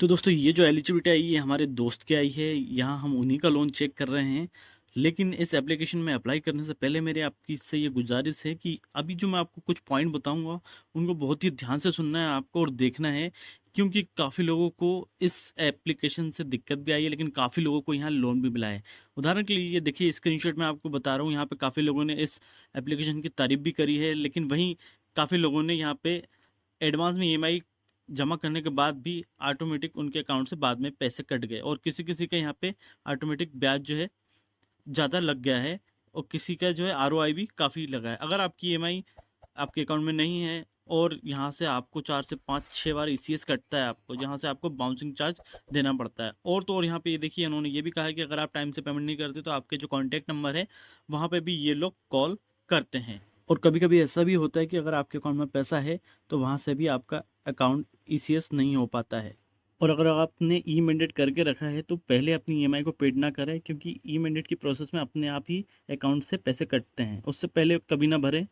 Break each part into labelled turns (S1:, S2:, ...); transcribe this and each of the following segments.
S1: तो दोस्तों ये जो एलिजिबिलिटी आई है हमारे दोस्त की आई है। यहाँ हम उन्हीं का लोन चेक कर रहे हैं। लेकिन इस एप्लीकेशन में अप्लाई करने से पहले मेरे आपकी इससे ये गुजारिश है कि अभी जो मैं आपको कुछ पॉइंट बताऊंगा उनको बहुत ही ध्यान से सुनना है आपको और देखना है। क्योंकि काफ़ी लोगों को इस एप्लीकेशन से दिक्कत भी आई है, लेकिन काफ़ी लोगों को यहाँ लोन भी मिला है। उदाहरण के लिए ये देखिए, स्क्रीनशॉट मैं आपको बता रहा हूँ। यहाँ पे काफ़ी लोगों ने इस एप्लीकेशन की तारीफ भी करी है, लेकिन वहीं काफ़ी लोगों ने यहाँ पे एडवांस में ईएमआई जमा करने के बाद भी ऑटोमेटिक उनके अकाउंट से बाद में पैसे कट गए, और किसी किसी का यहाँ पे ऑटोमेटिक ब्याज जो है ज़्यादा लग गया है, और किसी का जो है आरओआई भी काफ़ी लगा है। अगर आपकी ईएमआई आपके अकाउंट में नहीं है और यहाँ से आपको 4 से 5 6 बार ईसीएस कटता है आपको, जहाँ से आपको बाउंसिंग चार्ज देना पड़ता है। और तो और यहाँ पे ये देखिए, उन्होंने ये भी कहा है कि अगर आप टाइम से पेमेंट नहीं करते तो आपके जो कॉन्टैक्ट नंबर है वहाँ पे भी ये लोग कॉल करते हैं। और कभी कभी ऐसा भी होता है कि अगर आपके अकाउंट में पैसा है तो वहाँ से भी आपका अकाउंट ईसीएस नहीं हो पाता है। और अगर आपने ई मैंडेट करके रखा है तो पहले अपनी ईएमआई को पेड ना करें, क्योंकि ई मैंडेट की प्रोसेस में अपने आप ही अकाउंट से पैसे कटते हैं, उससे पहले कभी ना भरें।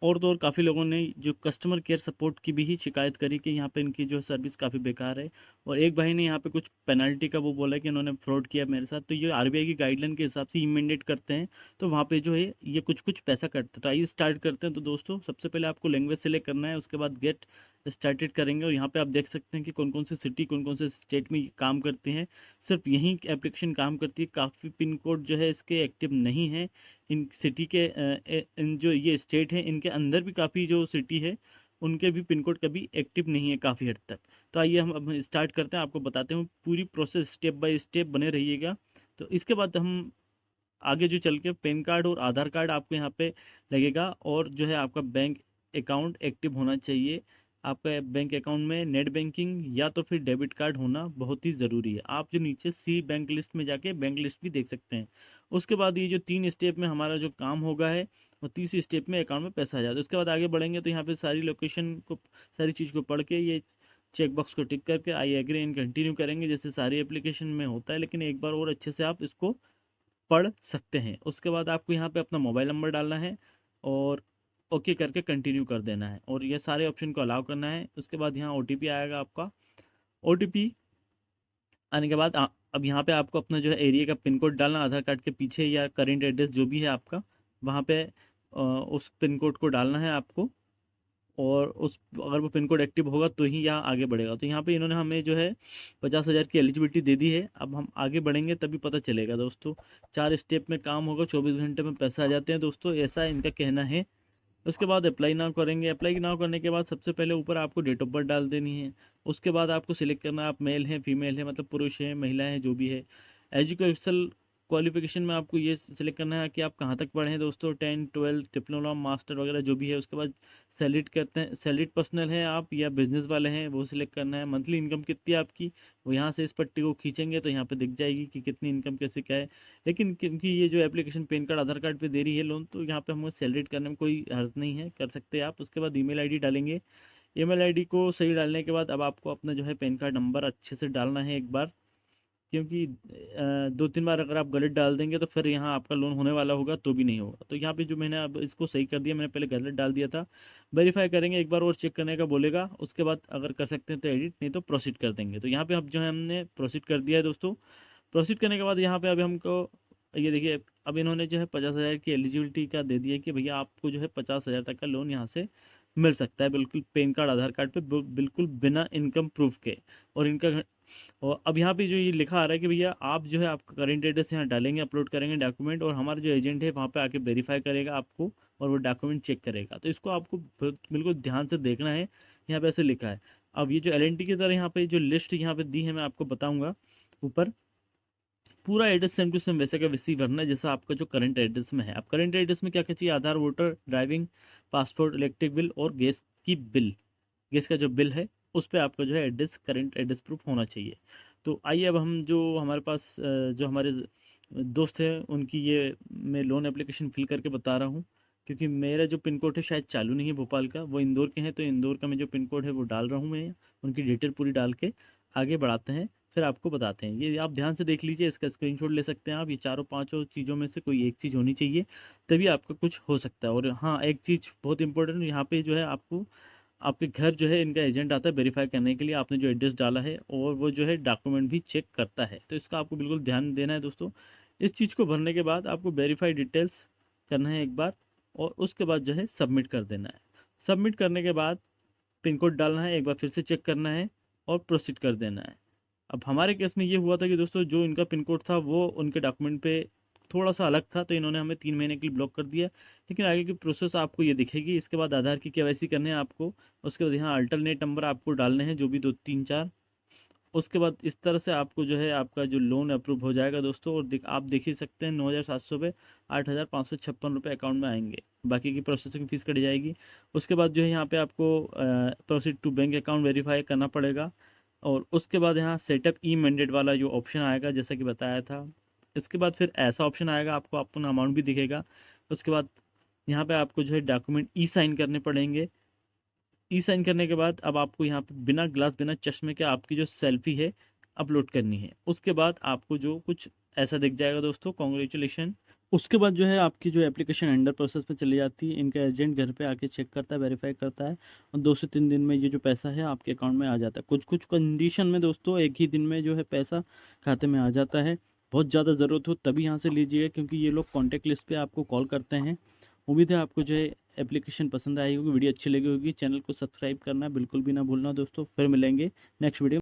S1: और तो और काफ़ी लोगों ने जो कस्टमर केयर सपोर्ट की भी ही शिकायत करी कि यहाँ पे इनकी जो सर्विस काफ़ी बेकार है। और एक भाई ने यहाँ पे कुछ पेनल्टी का वो बोला कि इन्होंने फ्रॉड किया मेरे साथ, तो ये आरबीआई की गाइडलाइन के हिसाब से ई मैंडेट करते हैं तो वहाँ पे जो है ये कुछ कुछ पैसा कटता है। तो आइए स्टार्ट करते हैं। तो दोस्तों सबसे पहले आपको लैंग्वेज सेलेक्ट करना है, उसके बाद गेट स्टार्टेड करेंगे, और यहाँ पे आप देख सकते हैं कि कौन कौन सी सिटी कौन कौन से स्टेट में ये काम करती हैं। सिर्फ यही एप्लीकेशन काम करती है, काफ़ी पिन कोड जो है इसके एक्टिव नहीं है। इन सिटी के इन जो ये स्टेट हैं इनके अंदर भी काफ़ी जो सिटी है उनके भी पिन कोड कभी एक्टिव नहीं है काफ़ी हद तक। तो आइए हम अब स्टार्ट करते हैं, आपको बताते हैं पूरी प्रोसेस स्टेप बाय स्टेप, बने रहिएगा। तो इसके बाद हम आगे जो चल के पैन कार्ड और आधार कार्ड आपको यहाँ पे लगेगा, और जो है आपका बैंक अकाउंट एक्टिव होना चाहिए। आपका बैंक अकाउंट में नेट बैंकिंग या तो फिर डेबिट कार्ड होना बहुत ही ज़रूरी है। आप जो नीचे सी बैंक लिस्ट में जाके बैंक लिस्ट भी देख सकते हैं। उसके बाद ये जो 3 स्टेप में हमारा जो काम होगा है, और तीसरी स्टेप में अकाउंट में पैसा आ जाता है। उसके बाद आगे बढ़ेंगे तो यहाँ पे सारी लोकेशन को, सारी चीज़ को पढ़ के ये चेक बॉक्स को टिक करके आई एग्री एंड कंटिन्यू करेंगे, जैसे सारी एप्लीकेशन में होता है, लेकिन एक बार और अच्छे से आप इसको पढ़ सकते हैं। उसके बाद आपको यहाँ पे अपना मोबाइल नंबर डालना है और ओके करके कंटिन्यू कर देना है, और ये सारे ऑप्शन को अलाउ करना है। उसके बाद यहाँ ओटीपी आएगा आपका। ओटीपी आने के बाद अब यहाँ पे आपको अपना जो है एरिया का पिन कोड डालना, आधार कार्ड के पीछे या करेंट एड्रेस जो भी है आपका, वहाँ पे उस पिन कोड को डालना है आपको। और उस अगर वो पिन कोड एक्टिव होगा तो ही यहाँ आगे बढ़ेगा। तो यहाँ पे इन्होंने हमें जो है 50,000 की एलिजिबिलिटी दे दी है। अब हम आगे बढ़ेंगे तभी पता चलेगा दोस्तों। 4 स्टेप में काम होगा, 24 घंटे में पैसा आ जाते हैं दोस्तों, ऐसा इनका कहना है। उसके बाद अप्लाई नाउ करेंगे। अप्लाई नाउ करने के बाद सबसे पहले ऊपर आपको डेट ऑफ बर्थ डाल देनी है। उसके बाद आपको सिलेक्ट करना है आप मेल हैं फीमेल है, मतलब पुरुष हैं महिला हैं जो भी है। एजुकेशनल क्वालिफिकेशन में आपको ये सिलेक्ट करना है कि आप कहाँ तक पढ़े हैं दोस्तों, 10 12 डिप्लोमा मास्टर वगैरह जो भी है। उसके बाद सैलरीड करते हैं, सैलरीड पर्सनल है आप या बिजनेस वाले हैं वो सिलेक्ट करना है। मंथली इनकम कितनी है आपकी, वो यहाँ से इस पट्टी को खींचेंगे तो यहाँ पे दिख जाएगी कि कितनी इनकम कैसे क्या है। लेकिन क्योंकि ये जो एप्लीकेशन पैन कार्ड आधार कार्ड पे दे रही है लोन, तो यहाँ पे हमको सैलरीड करने में कोई हर्ज नहीं है, कर सकते हैं आप। उसके बाद ईमेल आईडी डालेंगे। ईमेल आईडी को सही डालने के बाद अब आपको अपना जो है पैन कार्ड नंबर अच्छे से डालना है एक बार, क्योंकि 2 3 बार अगर आप गलत डाल देंगे तो फिर यहाँ आपका लोन होने वाला होगा तो भी नहीं होगा। तो यहाँ पे जो मैंने अब इसको सही कर दिया, मैंने पहले गलत डाल दिया था। वेरीफाई करेंगे, एक बार और चेक करने का बोलेगा। उसके बाद अगर कर सकते हैं तो एडिट, नहीं तो प्रोसीड कर देंगे। तो यहाँ पे अब जो है हमने प्रोसीड कर दिया है दोस्तों। प्रोसीड करने के बाद यहाँ पे अभी हमको ये देखिए, अब इन्होंने जो है 50,000 की एलिजिबिलिटी का दे दिया है कि भैया आपको जो है 50,000 तक का लोन यहाँ से मिल सकता है, बिल्कुल पैन कार्ड आधार कार्ड पे, बिल्कुल बिना इनकम प्रूफ के। और इनका और अब यहाँ पे जो ये लिखा आ रहा है कि भैया आप जो है आपका करेंट एड्रेस यहाँ डालेंगे, अपलोड करेंगे डॉक्यूमेंट, और हमारा जो एजेंट है वहाँ पे आके वेरीफाई करेगा आपको और वो डॉक्यूमेंट चेक करेगा। तो इसको आपको बिल्कुल ध्यान से देखना है, यहाँ पे ऐसे लिखा है। अब ये जो एल की तरह यहाँ पे जो लिस्ट यहाँ पे दी है मैं आपको बताऊँगा ऊपर। पूरा एड्रेस सेम टू सेम वैसे का वैसे ही भरना है जैसा आपका जो करंट एड्रेस में है। अब करंट एड्रेस में क्या क्या चाहिए, Aadhaar, voter, driving, passport, electric bill और गैस की बिल, गैस का जो बिल है उस पे आपका जो है एड्रेस, करंट एड्रेस प्रूफ होना चाहिए। तो आइए अब हम जो हमारे पास जो हमारे दोस्त हैं उनकी ये मैं लोन एप्लीकेशन फिल करके बता रहा हूँ। क्योंकि मेरा जो पिन कोड है शायद चालू नहीं है भोपाल का, वो इंदौर के हैं, तो इंदौर का मैं जो पिन कोड है वो डाल रहा हूँ मैं। उनकी डिटेल पूरी डाल के आगे बढ़ाते हैं, फिर आपको बताते हैं। ये आप ध्यान से देख लीजिए, इसका स्क्रीनशॉट ले सकते हैं आप। ये चारों पांचों चीज़ों में से कोई एक चीज़ होनी चाहिए, तभी आपका कुछ हो सकता है। और हाँ, एक चीज़ बहुत इंपॉर्टेंट यहाँ पे जो है आपको आपके घर जो है इनका एजेंट आता है वेरीफाई करने के लिए आपने जो एड्रेस डाला है, और वो जो है डॉक्यूमेंट भी चेक करता है। तो इसका आपको बिल्कुल ध्यान देना है दोस्तों। इस चीज़ को भरने के बाद आपको वेरीफाई डिटेल्स करना है एक बार, और उसके बाद जो है सबमिट कर देना है। सबमिट करने के बाद पिन कोड डालना है, एक बार फिर से चेक करना है और प्रोसीड कर देना है। अब हमारे केस में ये हुआ था कि दोस्तों जो इनका पिन कोड था वो उनके डॉक्यूमेंट पे थोड़ा सा अलग था, तो इन्होंने हमें 3 महीने के लिए ब्लॉक कर दिया। लेकिन आगे की प्रोसेस आपको ये दिखेगी। इसके बाद आधार की केवाईसी करने हैं आपको, उसके बाद यहाँ अल्टरनेट नंबर आपको डालने हैं, जो भी 2 3 4। उसके बाद इस तरह से आपको जो है आपका जो लोन अप्रूव हो जाएगा दोस्तों। और आप देख ही सकते हैं 9,700 पे 8,556 रुपये अकाउंट में आएंगे। बाकी की प्रोसेसिंग फ़ीस कट जाएगी। उसके बाद जो है यहाँ पे आपको proceed to bank account verify करना पड़ेगा। और उसके बाद यहाँ सेटअप ई मैंडेट वाला जो ऑप्शन आएगा जैसा कि बताया था। इसके बाद फिर ऐसा ऑप्शन आएगा, आपको अपना अमाउंट भी दिखेगा। उसके बाद यहाँ पे आपको जो है डॉक्यूमेंट ई साइन करने पड़ेंगे। ई साइन करने के बाद अब आपको यहाँ पे बिना ग्लास बिना चश्मे के आपकी जो सेल्फी है अपलोड करनी है। उसके बाद आपको जो कुछ ऐसा दिख जाएगा दोस्तों, कॉन्ग्रेचुलेशन। उसके बाद जो है आपकी जो एप्लीकेशन अंडर प्रोसेस पे चली जाती है। इनका एजेंट घर पे आके चेक करता है, वेरीफाई करता है, और 2 से 3 दिन में ये जो पैसा है आपके अकाउंट में आ जाता है। कुछ कुछ कंडीशन में दोस्तों एक ही दिन में जो है पैसा खाते में आ जाता है। बहुत ज़्यादा ज़रूरत हो तभी यहाँ से लीजिएगा, क्योंकि ये लोग कॉन्टैक्ट लिस्ट पे आपको कॉल करते हैं। उम्मीद है आपको जो है एप्लीकेशन पसंद आई होगी, वीडियो अच्छी लगी होगी। चैनल को सब्सक्राइब करना बिल्कुल भी ना भूलना दोस्तों। फिर मिलेंगे नेक्स्ट वीडियो।